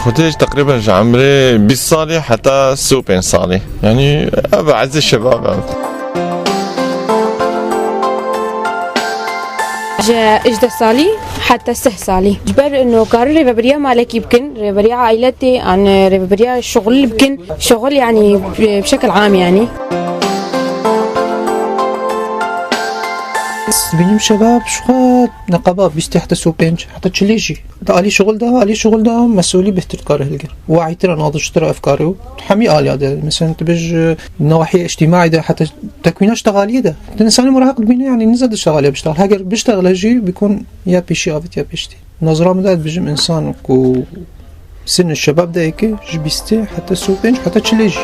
خديش تقريبا عمري 20 صالي حتى 70 صالي، يعني أبعز الشباب. جا 11 صالي حتى 6 صالي. جبر انه كار ريفابريا مالك يمكن ريفابريا عائلتي عن ريفابريا شغل يمكن شغل يعني بشكل عام يعني. بينم شباب شغال نقابة بيستي حتى سوبينج حتى تشليجي حتى علي شغل ده مسؤولي بهتر كاره هلقر واعي ترى ناضج ترى أفكاره حمي آلي هذا مثلا تبج نواحي اجتماعي ده حتى تكوينه اشتغالية ده الإنسان مراهق بينه يعني نزل الشغالية بيشتغل هاجر بيشتغل هجي بيكون يا بيشي أبت يا بيشتي نظرة مدات بيجم إنسان كو سن الشباب ده هيك بيستي حتى سوبينج حتى تشليجي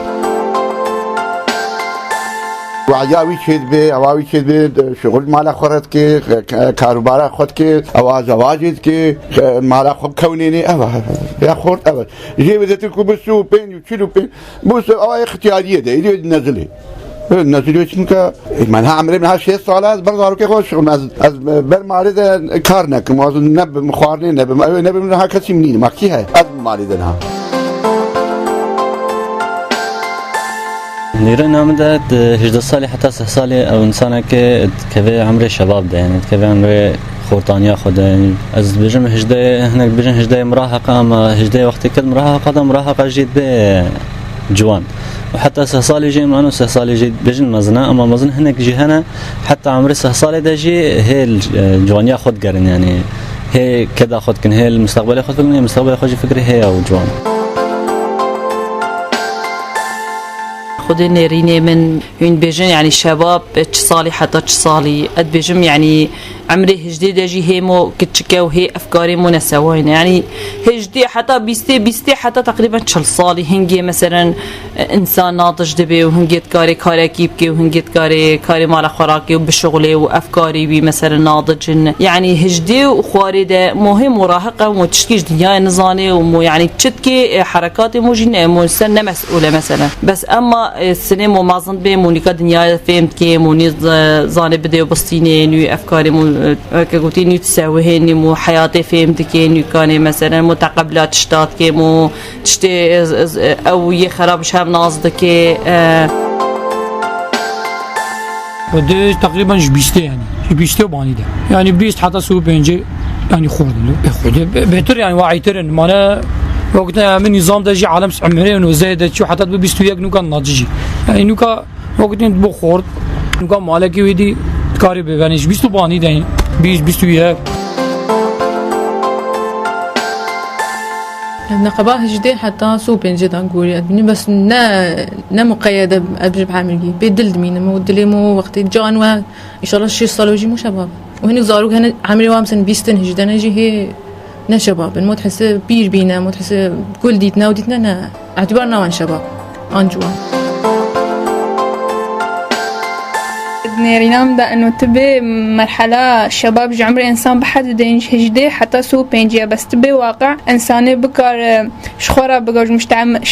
وعیاوی کد به عواوی کد به شغل مالا خورد که کاروبار خود که آواز آوازید که مالا خوب کونینی آواز یا خورد آواز جیب دتی کو بسو پین و چلو پین بس آواز اختیاریه ده ایده نزلی چون که من عمري من 6 سال برضه رو که خوش از بر مارد کار نکم از نب مخارنی نب من ها کسی منی ما کی ہے از مارد نه نيران عمدت 11 صالي حتى 6 صالي او انسانك كفي عمري شباب ده يعني كفي عمري خورطانيا خد يعني از بجم هجده هناك بجم هجده مراهقه اما هجده وقت كد مراهقه جيت به جوان وحتى 6 صالي جي معنا 6 صالي جيت بجن مزنا اما مزن هناك جهنا حتى عمري 6 صالي ده جي هي الجوان ياخد قرن يعني هي كذا خد كن هي المستقبل ياخد فكرني المستقبل ياخد فكري هي او جوان خود نريني من هون بيجن يعني شباب صالي حتى صالي قد بيجم يعني عمري هجدي جي هيمو كتشكا وهي افكاري منسوين يعني هجدي حتى بيستي حتى تقريبا 4 صالي هنجي مثلا انسان ناضج دبي وهنجي كاري كيبكي وهنجي كاري مال خوراكي وبشغلي وافكاري بي مثلا ناضج يعني هجدي وخواري ده مهم مراهقه وتشكيش دنيا نظاني ومو يعني تشتكي حركاتي مو جينا مو سنه مسؤوله مثلا بس اما السنه مو مازن بي مو نيكا دنيا فهمت كي مو زاني بدي وبسطيني ني افكاري مو كقولتي ني تساويني مو حياتي فهمت كي ني كان مثلا متقبلات شتات كي مو تشتي او يخرب شام نازدك ودي تقريبا 20 يعني 20 باني ده يعني 20 حتى سو بنجي يعني خود بهتر يعني واعيتر ان انا وقتها من نظام ده جي عالم عمري انه زايد شو حتى ب 21 نو كان ناضجي يعني نو كا وقتين بخورد نو كان مالكي ودي كاري ببانيش 20 باني ده 21 النقابة هجدي حتى سو بنجي نقول بني بس نا مقيدة بجيب عامل بيدل مين مو دليمو وقت جان ان شاء الله شي صالوجي مو شباب وهني زاروك هنا عامل وامسن بيستن هجدي نجي هي نا شباب مو تحس بير بينا مو تحس كل ديتنا وديتنا نا اعتبرنا وان شباب ان جوان نيرينام ده انه تبي مرحله شباب عمري انسان بحد دينج هجدي حتى سو بينجي بس تبي واقع انساني بكار شخورا بقى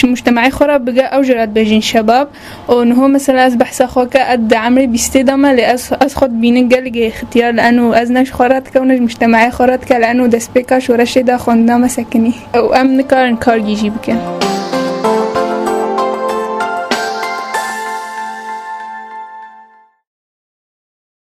مجتمعي خورا بقى اوجرات بيجين شباب وانه مثلا از بحث اخوك قد عمري بيستدام لي از خد بين قال اختيار لانه از نش خورات كونج مجتمعي خورات لانه دسبيكا شو رشيده خوندنا مسكني وامن كار يجي بكن